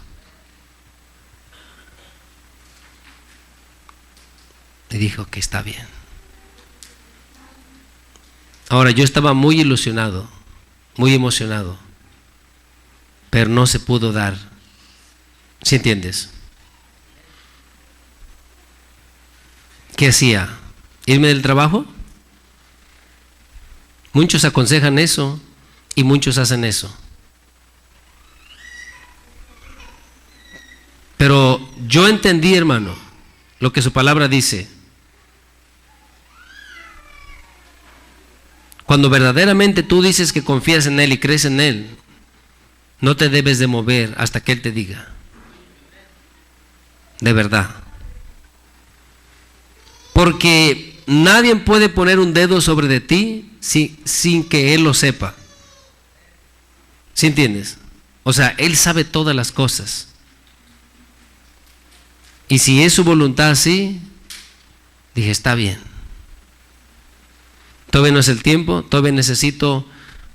Y dijo que está bien. Ahora, yo estaba muy ilusionado, muy emocionado, pero no se pudo dar. ¿Sí entiendes? ¿Qué hacía? ¿Irme del trabajo? Muchos aconsejan eso y muchos hacen eso. Pero yo entendí, hermano, lo que su palabra dice. Cuando verdaderamente tú dices que confías en Él y crees en Él, no te debes de mover hasta que Él te diga. de verdad. Porque nadie puede poner un dedo sobre de ti sin que Él lo sepa. ¿Sí entiendes? O sea, Él sabe todas las cosas. Y si es su voluntad así, dije, está bien. Todavía no es el tiempo, todavía necesito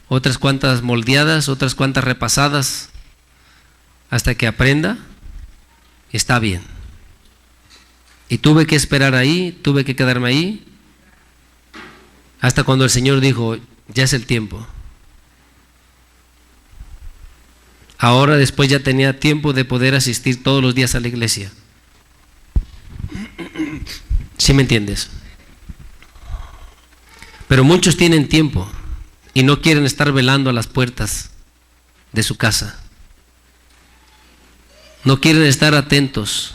otras cuantas moldeadas, otras cuantas repasadas, hasta que aprenda. Está bien. Y tuve que esperar ahí, tuve que quedarme ahí, hasta cuando el Señor dijo, ya es el tiempo. Ahora después ya tenía tiempo de poder asistir todos los días a la iglesia. ¿Sí me entiendes? Pero muchos tienen tiempo y no quieren estar velando a las puertas de su casa. No quieren estar atentos,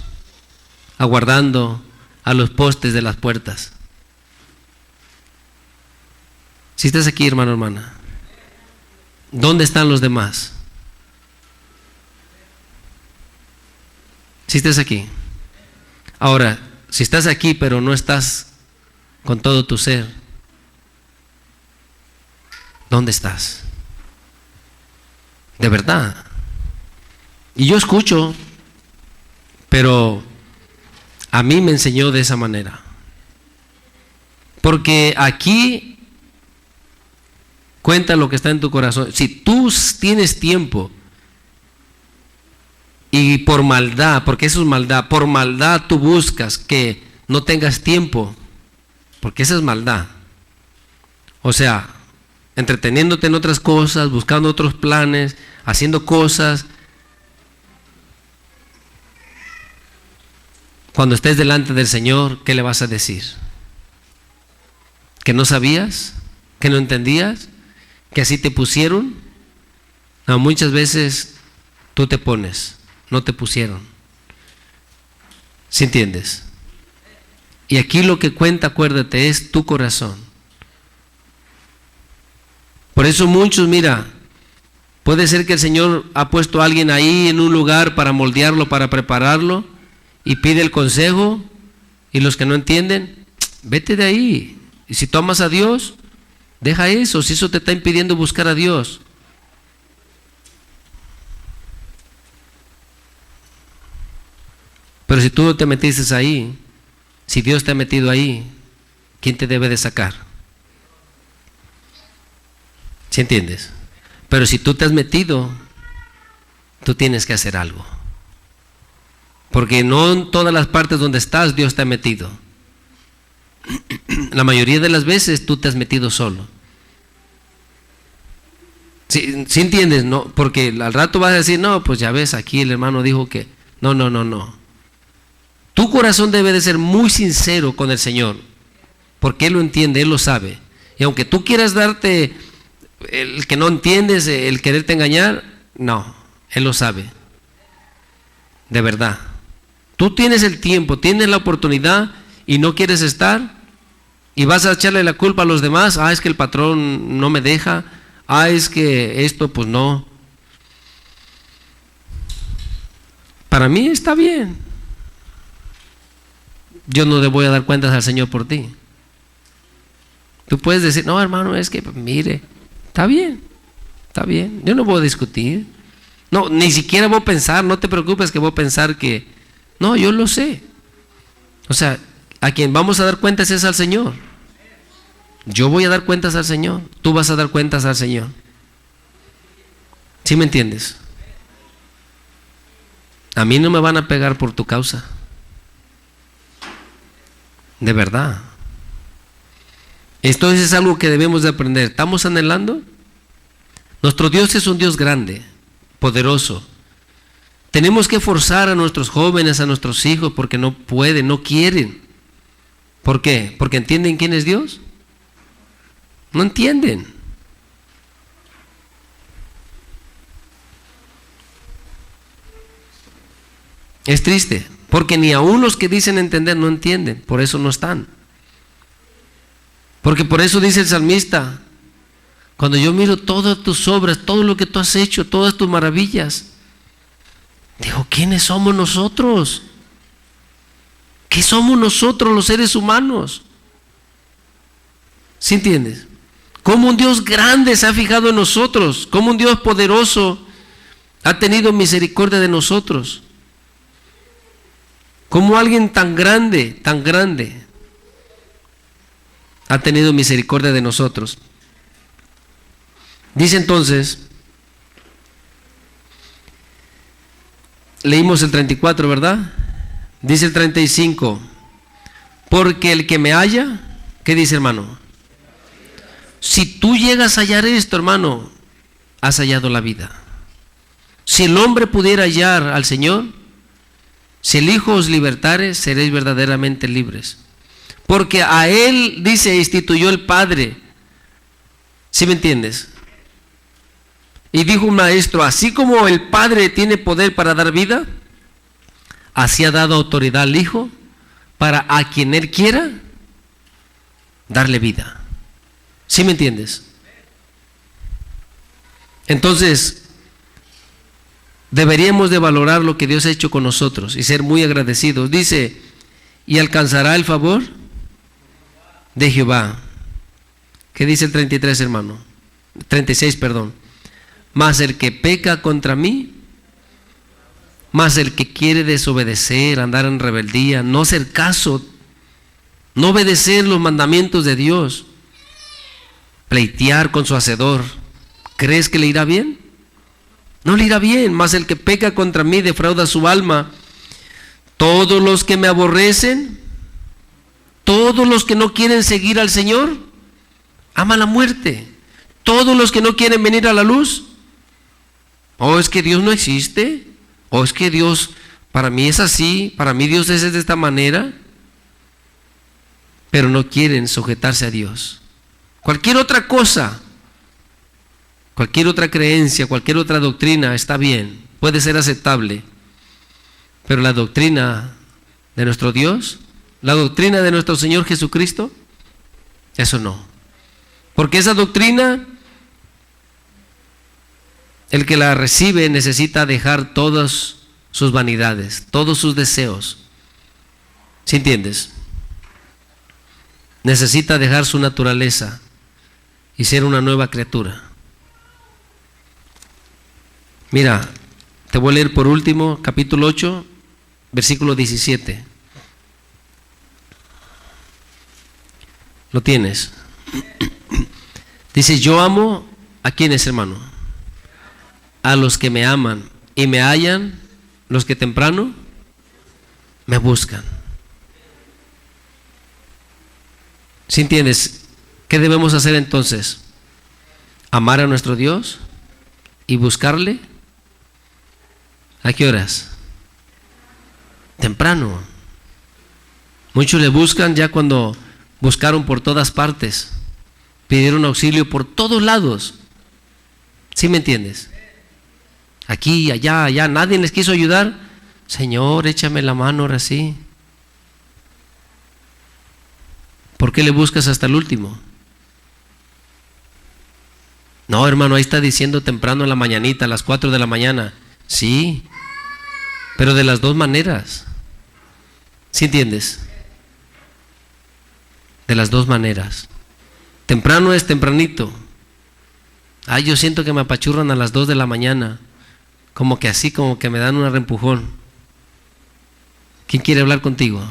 aguardando a los postes de las puertas. Si estás aquí, hermano, hermana, ¿dónde están los demás? Si estás aquí. Ahora, si estás aquí pero no estás con todo tu ser, ¿dónde estás? De verdad. Y yo escucho, pero a mí me enseñó de esa manera. Porque aquí cuenta lo que está en tu corazón. Si tú tienes tiempo y por maldad, porque eso es maldad, por maldad tú buscas que no tengas tiempo, porque esa es maldad. O sea, entreteniéndote en otras cosas, buscando otros planes, haciendo cosas. Cuando estés delante del Señor, ¿qué le vas a decir? ¿Que no sabías? ¿Que no entendías? ¿Que así te pusieron? No, muchas veces tú te pones, no te pusieron. ¿Sí entiendes? Y aquí lo que cuenta, acuérdate, es tu corazón. Por eso muchos, mira, puede ser que el Señor ha puesto a alguien ahí en un lugar para moldearlo, para prepararlo, y pide el consejo, y los que no entienden, vete de ahí. Y si tú amas a Dios, deja eso, si eso te está impidiendo buscar a Dios. Pero si tú no te metiste ahí, si Dios te ha metido ahí, ¿quién te debe de sacar? ¿Sí entiendes? Pero si tú te has metido, tú tienes que hacer algo. Porque no en todas las partes donde estás Dios te ha metido. La mayoría de las veces tú te has metido solo. ¿Sí entiendes? No, porque al rato vas a decir, no, pues ya ves, aquí el hermano dijo que... No. Tu corazón debe de ser muy sincero con el Señor, porque Él lo entiende, Él lo sabe. Y aunque tú quieras darte el que no entiendes, el quererte engañar, no, Él lo sabe. De verdad. Tú tienes el tiempo, tienes la oportunidad y no quieres estar y vas a echarle la culpa a los demás. Es que el patrón no me deja. Es que esto, pues no. Para mí está bien. Yo no le voy a dar cuentas al Señor por ti. Tú puedes decir, no, hermano, es que mire, está bien. Yo no voy a discutir. No, ni siquiera voy a pensar, no te preocupes que voy a pensar que... No, yo lo sé. O sea, a quien vamos a dar cuentas es al Señor. Yo voy a dar cuentas al Señor. Tú vas a dar cuentas al Señor. ¿Sí me entiendes? A mí no me van a pegar por tu causa. De verdad. Esto es algo que debemos de aprender. ¿Estamos anhelando? Nuestro Dios es un Dios grande, poderoso. Tenemos que forzar a nuestros jóvenes, a nuestros hijos, porque no pueden, no quieren. ¿Por qué? ¿Porque entienden quién es Dios? No entienden. Es triste, porque ni aún los que dicen entender no entienden, por eso no están. Porque por eso dice el salmista, cuando yo miro todas tus obras, todo lo que tú has hecho, todas tus maravillas, digo, ¿quiénes somos nosotros? ¿Qué somos nosotros los seres humanos? ¿Sí entiendes? Cómo un Dios grande se ha fijado en nosotros, cómo un Dios poderoso ha tenido misericordia de nosotros. Cómo alguien tan grande ha tenido misericordia de nosotros. Dice entonces, leímos el 34, ¿verdad? Dice el 35, porque el que me halla, ¿qué dice, hermano? Si tú llegas a hallar esto, hermano, has hallado la vida. Si el hombre pudiera hallar al Señor, si el Hijo os libertare, seréis verdaderamente libres. Porque a Él, dice, instituyó el Padre. ¿Sí me entiendes? Y dijo un maestro, así como el Padre tiene poder para dar vida, así ha dado autoridad al Hijo para a quien Él quiera darle vida. ¿Sí me entiendes? Entonces, deberíamos de valorar lo que Dios ha hecho con nosotros y ser muy agradecidos. Dice, y alcanzará el favor de Jehová. ¿Qué dice el 33, hermano? 36, perdón. Mas el que peca contra mí, mas el que quiere desobedecer, andar en rebeldía, no hacer caso, no obedecer los mandamientos de Dios, pleitear con su hacedor, ¿crees que le irá bien? No le irá bien. Mas el que peca contra mí defrauda su alma. Todos los que me aborrecen, todos los que no quieren seguir al Señor, aman la muerte. Todos los que no quieren venir a la luz, o es que Dios no existe, o es que Dios para mí es así, para mí Dios es de esta manera, pero no quieren sujetarse a Dios. Cualquier otra cosa, cualquier otra creencia, cualquier otra doctrina está bien, puede ser aceptable, pero la doctrina de nuestro Dios, la doctrina de nuestro Señor Jesucristo, eso no. Porque esa doctrina, el que la recibe necesita dejar todas sus vanidades, todos sus deseos. ¿Sí entiendes? Necesita dejar su naturaleza y ser una nueva criatura. Mira, te voy a leer por último, capítulo 8, versículo 17. ¿Lo tienes? Dice, yo amo, ¿a quiénes, hermano? A los que me aman y me hallan, los que temprano me buscan. ¿Sí entiendes? ¿Qué debemos hacer entonces? Amar a nuestro Dios y buscarle. ¿A qué horas? Temprano. Muchos le buscan ya cuando buscaron por todas partes, pidieron auxilio por todos lados. ¿Sí me entiendes? Aquí, allá, allá, nadie les quiso ayudar. Señor, échame la mano ahora sí. ¿Por qué le buscas hasta el último? No, hermano, ahí está diciendo temprano en la mañanita, a las 4 de la mañana. Sí, pero de las dos maneras. ¿Sí entiendes? De las dos maneras. Temprano es tempranito. Ay, yo siento que me apachurran a las 2 de la mañana. Como que así, como que me dan un reempujón. ¿Quién quiere hablar contigo?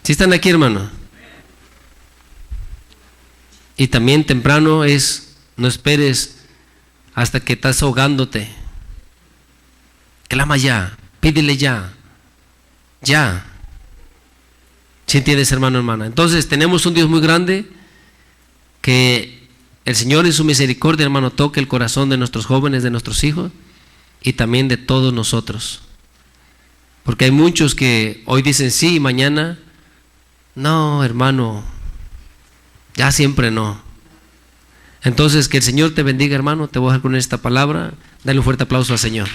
¿Sí están aquí, hermano? Y también temprano es, no esperes hasta que estás ahogándote. Clama ya, pídele ya. Ya. ¿Sí entiendes, hermano, hermana? Entonces tenemos un Dios muy grande, que el Señor en su misericordia, hermano, toque el corazón de nuestros jóvenes, de nuestros hijos y también de todos nosotros. Porque hay muchos que hoy dicen sí y mañana no, hermano, ya siempre no. Entonces que el Señor te bendiga, hermano. Te voy a dejar con esta palabra. Dale un fuerte aplauso al Señor.